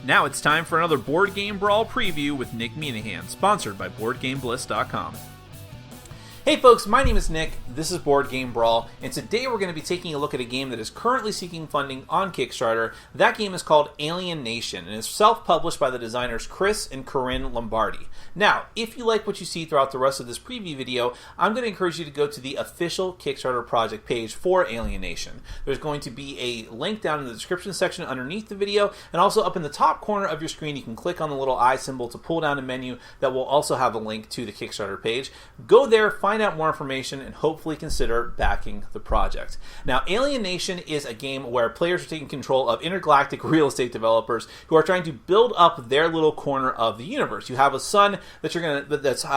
Now it's time for another Board Game Brawl preview with Nick Minahan, sponsored by BoardGameBliss.com. Hey folks, my name is Nick, this is Board Game Brawl, and today we're going to be taking a look at a game that is currently seeking funding on Kickstarter. That game is called Alienation, and is self-published by the designers Chris and Corinne Lombardi. Now, if you like what you see throughout the rest of this preview video, I'm going to encourage you to go to the official Kickstarter project page for Alienation. There's going to be a link down in the description section underneath the video, and also up in the top corner of your screen you can click on the little eye symbol to pull down a menu that will also have a link to the Kickstarter page. Go there, find out more information, and hopefully consider backing the project. Now, Alienation is a game where players are taking control of intergalactic real estate developers who are trying to build up their little corner of the universe. You have a sun that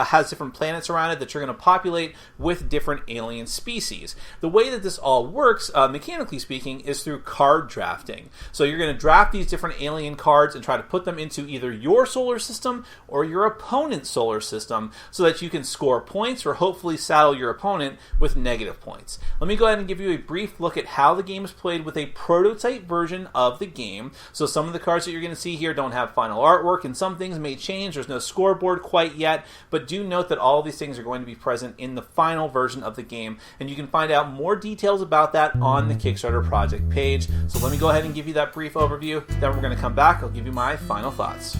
has different planets around it that you're going to populate with different alien species. The way that this all works, mechanically speaking, is through card drafting. So you're going to draft these different alien cards and try to put them into either your solar system or your opponent's solar system so that you can score points or hopefully saddle your opponent with negative points. Let me go ahead and give you a brief look at how the game is played with a prototype version of the game. So some of the cards that you're going to see here don't have final artwork, and some things may change. There's no scoreboard quite yet, but do note that all of these things are going to be present in the final version of the game, and you can find out more details about that on the Kickstarter project page. So let me go ahead and give you that brief overview, then we're going to come back. I'll give you my final thoughts.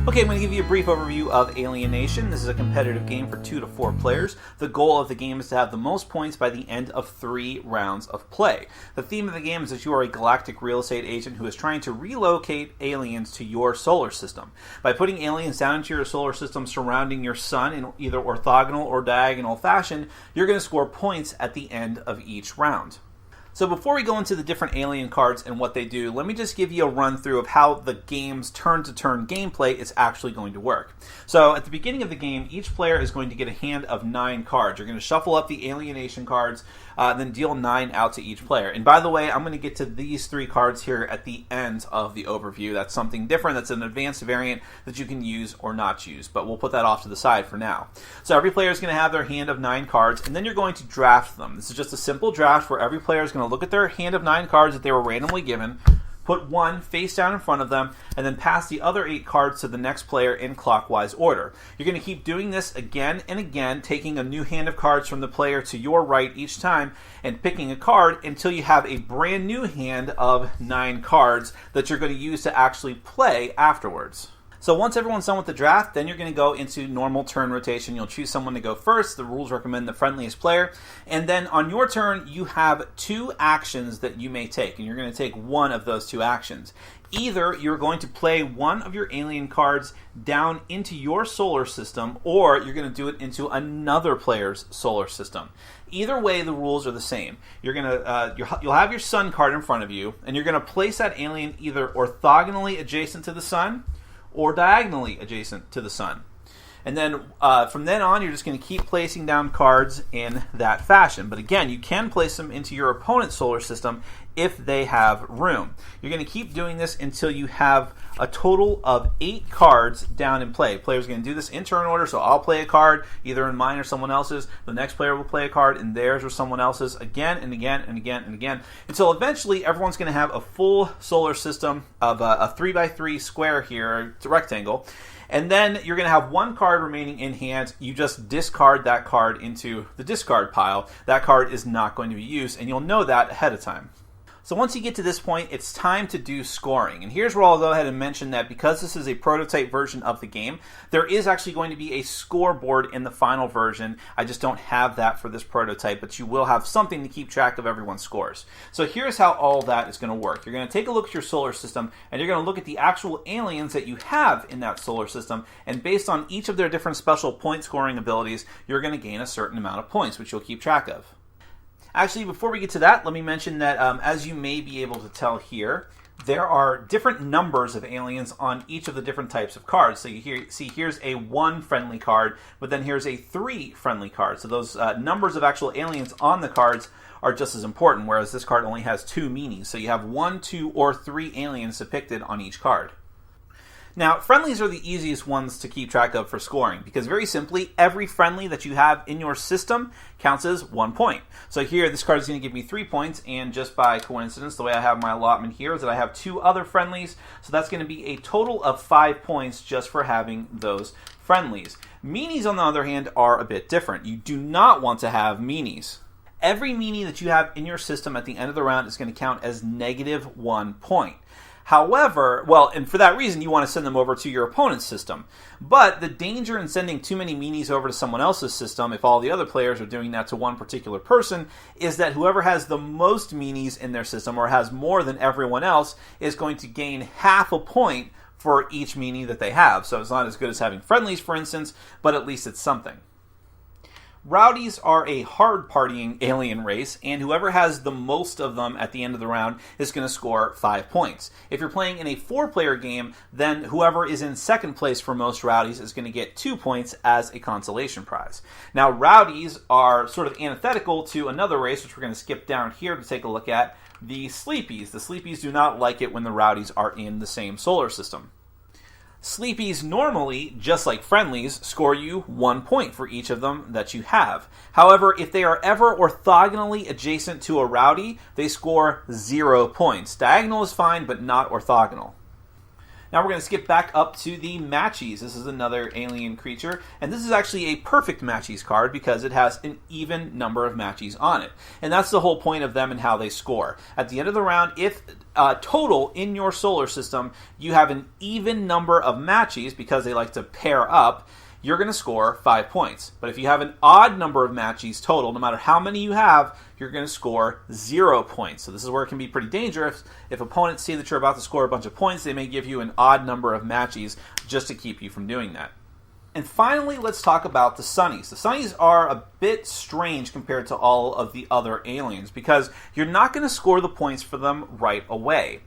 Okay, I'm going to give you a brief overview of Alienation. This is a competitive game for 2 to 4 players. The goal of the game is to have the most points by the end of 3 rounds of play. The theme of the game is that you are a galactic real estate agent who is trying to relocate aliens to your solar system. By putting aliens down into your solar system surrounding your sun in either orthogonal or diagonal fashion, you're going to score points at the end of each round. So before we go into the different alien cards and what they do, let me just give you a run through of how the game's turn-to-turn gameplay is actually going to work. So at the beginning of the game, each player is going to get a hand of 9 cards. You're going to shuffle up the Alienation cards, then deal 9 out to each player. And by the way, I'm going to get to these 3 cards here at the end of the overview. That's something different. That's an advanced variant that you can use or not use, but we'll put that off to the side for now. So every player is going to have their hand of 9 cards, and then you're going to draft them. This is just a simple draft where every player is going to look at their hand of 9 cards that they were randomly given, put one face down in front of them, and then pass the other 8 cards to the next player in clockwise order. You're going to keep doing this again and again, taking a new hand of cards from the player to your right each time and picking a card until you have a brand new hand of 9 cards that you're going to use to actually play afterwards. So once everyone's done with the draft, then you're going to go into normal turn rotation. You'll choose someone to go first. The rules recommend the friendliest player. And then on your turn, you have 2 actions that you may take, and you're going to take one of those 2 actions. Either you're going to play one of your alien cards down into your solar system, or you're going to do it into another player's solar system. Either way, the rules are the same. You'll have your sun card in front of you, and you're going to place that alien either orthogonally adjacent to the sun or diagonally adjacent to the sun. And then from then on, you're just going to keep placing down cards in that fashion. But again, you can place them into your opponent's solar system if they have room. You're going to keep doing this until you have a total of 8 cards down in play. Players are going to do this in turn order, so I'll play a card either in mine or someone else's. The next player will play a card in theirs or someone else's again and again and again and again until eventually everyone's going to have a full solar system of a 3x3 square here, it's a rectangle. And then you're going to have 1 card remaining in hand. You just discard that card into the discard pile. That card is not going to be used, and you'll know that ahead of time. So once you get to this point, it's time to do scoring. And here's where I'll go ahead and mention that because this is a prototype version of the game, there is actually going to be a scoreboard in the final version. I just don't have that for this prototype, but you will have something to keep track of everyone's scores. So here's how all that is going to work. You're going to take a look at your solar system, and you're going to look at the actual aliens that you have in that solar system, and based on each of their different special point scoring abilities, you're going to gain a certain amount of points, which you'll keep track of. Actually, before we get to that, let me mention that as you may be able to tell here, there are different numbers of aliens on each of the different types of cards. So you see here's a 1 friendly card, but then here's a 3 friendly card. So those numbers of actual aliens on the cards are just as important, whereas this card only has 2 meanings. So you have 1, 2, or 3 aliens depicted on each card. Now, friendlies are the easiest ones to keep track of for scoring because very simply, every friendly that you have in your system counts as 1 point. So here, this card is going to give me 3 points, and just by coincidence, the way I have my allotment here is that I have 2 other friendlies, so that's going to be a total of 5 points just for having those friendlies. Meanies, on the other hand, are a bit different. You do not want to have meanies. Every meanie that you have in your system at the end of the round is going to count as negative 1 point. However, and for that reason, you want to send them over to your opponent's system. But the danger in sending too many meanies over to someone else's system, if all the other players are doing that to one particular person, is that whoever has the most meanies in their system, or has more than everyone else, is going to gain half a point for each meanie that they have. So it's not as good as having friendlies, for instance, but at least it's something. Rowdies are a hard-partying alien race, and whoever has the most of them at the end of the round is going to score 5 points. If you're playing in a 4-player game, then whoever is in second place for most rowdies is going to get 2 points as a consolation prize. Now, rowdies are sort of antithetical to another race, which we're going to skip down here to take a look at, the sleepies. The sleepies do not like it when the rowdies are in the same solar system. Sleepies normally, just like friendlies, score you 1 point for each of them that you have. However, if they are ever orthogonally adjacent to a rowdy, they score 0 points. Diagonal is fine, but not orthogonal. Now we're going to skip back up to the Matchies. This is another alien creature, and this is actually a perfect Matchies card because it has an even number of Matchies on it. And that's the whole point of them and how they score. At the end of the round, if total in your solar system you have an even number of Matchies because they like to pair up, you're going to score 5 points. But if you have an odd number of Matchies total, no matter how many you have, you're going to score 0 points. So this is where it can be pretty dangerous. If opponents see that you're about to score a bunch of points, they may give you an odd number of Matchies just to keep you from doing that. And finally, let's talk about the Sunnies. The Sunnies are a bit strange compared to all of the other aliens because you're not going to score the points for them right away.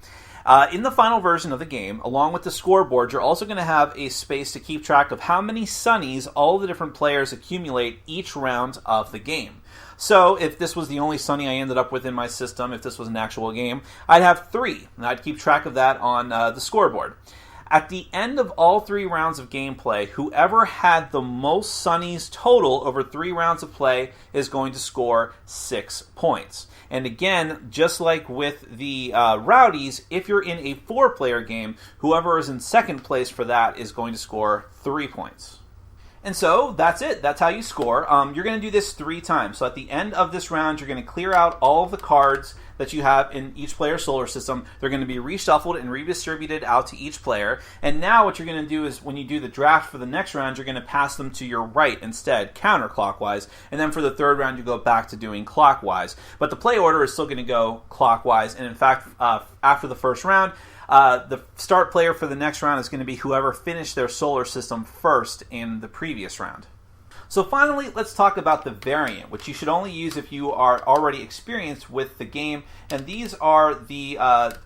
In the final version of the game, along with the scoreboard, you're also going to have a space to keep track of how many Sunnies all the different players accumulate each round of the game. So if this was the only Sunny I ended up with in my system, if this was an actual game, I'd have 3, and I'd keep track of that on the scoreboard. At the end of all 3 rounds of gameplay, whoever had the most Sunnies total over 3 rounds of play is going to score 6 points. And again, just like with the Rowdies, if you're in a 4-player game, whoever is in second place for that is going to score 3 points. And so, that's it. That's how you score. You're going to do this 3 times. So at the end of this round, you're going to clear out all of the cards that you have in each player's solar system. They're going to be reshuffled and redistributed out to each player. And now what you're going to do is when you do the draft for the next round, you're going to pass them to your right instead, counterclockwise. And then for the third round, you go back to doing clockwise. But the play order is still going to go clockwise. And in fact, after the first round, the start player for the next round is going to be whoever finished their solar system first in the previous round. So finally, let's talk about the variant, which you should only use if you are already experienced with the game, and these are the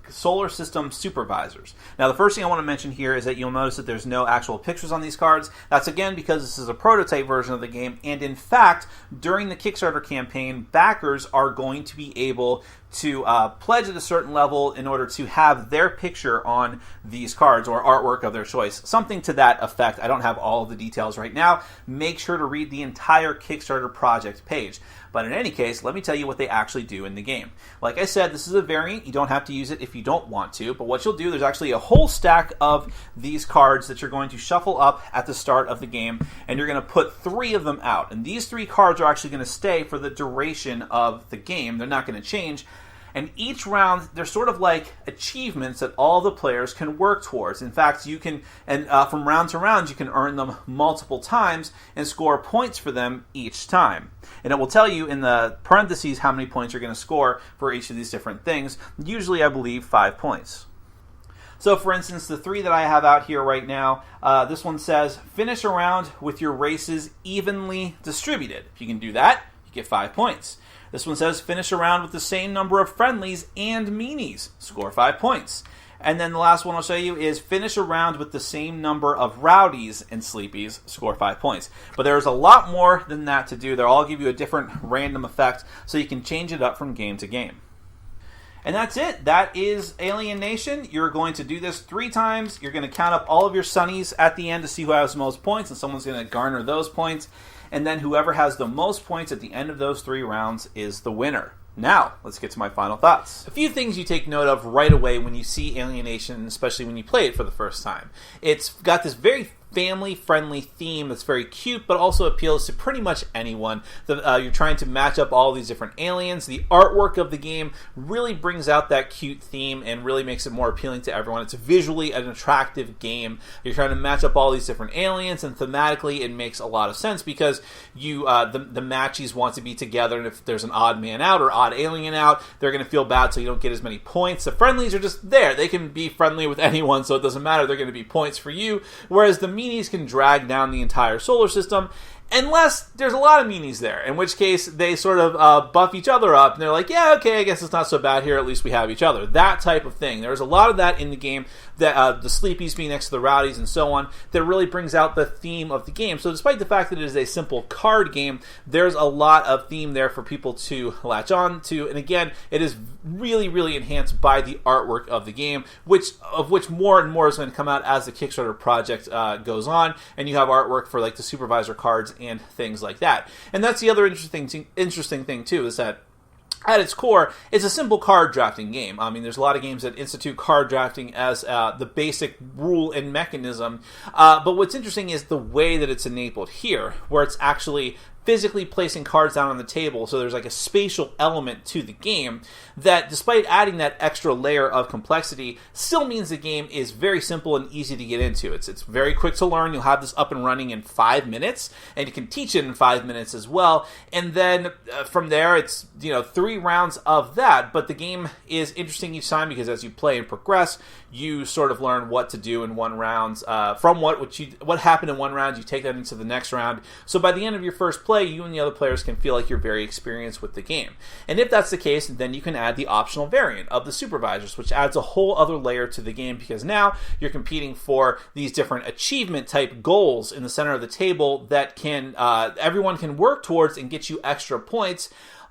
solar system supervisors. Now, the first thing I want to mention here is that you'll notice that there's no actual pictures on these cards. That's again because this is a prototype version of the game, and in fact, during the Kickstarter campaign, backers are going to be able to pledge at a certain level in order to have their picture on these cards or artwork of their choice. Something to that effect. I don't have all of the details right now. Make sure to read the entire Kickstarter project page. But in any case, let me tell you what they actually do in the game. Like I said, this is a variant. You don't have to use it if you don't want to. But what you'll do, there's actually a whole stack of these cards that you're going to shuffle up at the start of the game. And you're going to put 3 of them out. And these 3 cards are actually going to stay for the duration of the game. They're not going to change. And each round, they're sort of like achievements that all the players can work towards. In fact, you can, and from round to round, you can earn them multiple times and score points for them each time. And it will tell you in the parentheses how many points you're going to score for each of these different things. Usually, I believe, 5 points. So, for instance, the 3 that I have out here right now, this one says, finish a round with your races evenly distributed. If you can do that, you get 5 points. This one says, finish a round with the same number of friendlies and meanies. Score 5 points. And then the last one I'll show you is finish a round with the same number of rowdies and sleepies. Score 5 points. But there's a lot more than that to do. They'll all give you a different random effect, so you can change it up from game to game. And that's it. That is Alienation. You're going to do this 3 times. You're going to count up all of your sunnies at the end to see who has the most points, and someone's going to garner those points. And then whoever has the most points at the end of those 3 rounds is the winner. Now, let's get to my final thoughts. A few things you take note of right away when you see Alienation, especially when you play it for the first time. It's got this very family-friendly theme that's very cute, but also appeals to pretty much anyone. You're trying to match up all these different aliens. The artwork of the game really brings out that cute theme and really makes it more appealing to everyone. It's visually an attractive game. You're trying to match up all these different aliens, and thematically it makes a lot of sense because the matchies want to be together, and if there's an odd man out or odd alien out, they're going to feel bad, so you don't get as many points. The friendlies are just there. They can be friendly with anyone, so it doesn't matter. They're going to be points for you, whereas the meanies can drag down the entire solar system, unless there's a lot of meanies there, in which case they sort of buff each other up, and they're like, yeah, okay, I guess it's not so bad here, at least we have each other. That type of thing. There's a lot of that in the game, that the sleepies being next to the rowdies and so on, that really brings out the theme of the game. So despite the fact that it is a simple card game, there's a lot of theme there for people to latch on to, and again, it is really, really enhanced by the artwork of the game, which more and more is going to come out as the Kickstarter project goes on, and you have artwork for like the supervisor cards and things like that. And that's the other interesting thing too, is that at its core, it's a simple card drafting game. I mean, there's a lot of games that institute card drafting as the basic rule and mechanism, but what's interesting is the way that it's enabled here, where it's actually physically placing cards down on the table, so there's like a spatial element to the game that, despite adding that extra layer of complexity, still means the game is very simple and easy to get into. It's very quick to learn. You'll have this up and running in 5 minutes, and you can teach it in 5 minutes as well. And then from there, it's 3 rounds of that. But the game is interesting each time because as you play and progress, you sort of learn what to do in one round. From what happened in one round, you take that into the next round. So by the end of your first play, you and the other players can feel like you're very experienced with the game. And if that's the case, then you can add the optional variant of the supervisors, which adds a whole other layer to the game because now you're competing for these different achievement type goals in the center of the table that everyone can work towards and get you extra points.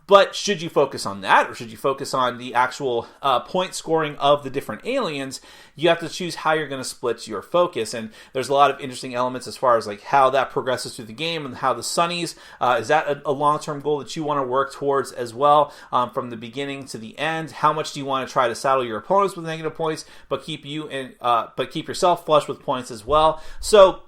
But should you focus on that, or should you focus on the actual point scoring of the different aliens? You have to choose how you're going to split your focus. And there's a lot of interesting elements as far as like how that progresses through the game and how the sunnies, is that a long-term goal that you want to work towards as well, from the beginning to the end? How much do you want to try to saddle your opponents with negative points, but keep yourself flush with points as well? So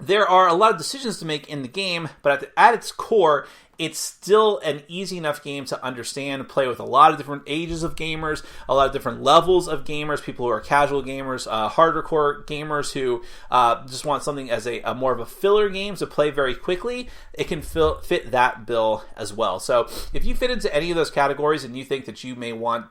there are a lot of decisions to make in the game, but at its core, it's still an easy enough game to understand and play with a lot of different ages of gamers, a lot of different levels of gamers, people who are casual gamers, hardcore gamers who just want something as a more of a filler game to play very quickly. It can fit that bill as well. So if you fit into any of those categories and you think that you may want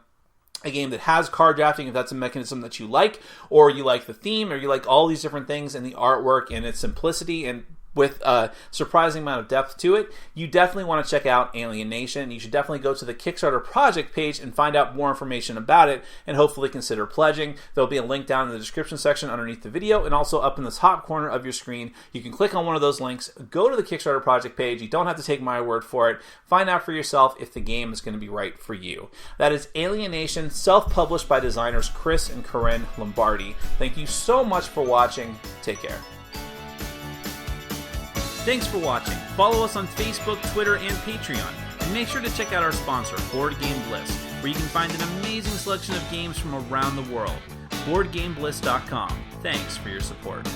a game that has card drafting, if that's a mechanism that you like, or you like the theme, or you like all these different things and the artwork and its simplicity and with a surprising amount of depth to it, you definitely want to check out Alienation. You should definitely go to the Kickstarter project page and find out more information about it, and hopefully consider pledging. There'll be a link down in the description section underneath the video, and also up in the top corner of your screen. You can click on one of those links, go to the Kickstarter project page. You don't have to take my word for it. Find out for yourself if the game is going to be right for you. That is Alienation, self-published by designers Chris and Corinne Lombardi. Thank you so much for watching. Take care. Thanks for watching. Follow us on Facebook, Twitter, and Patreon. And make sure to check out our sponsor, Board Game Bliss, where you can find an amazing selection of games from around the world. BoardGameBliss.com. Thanks for your support.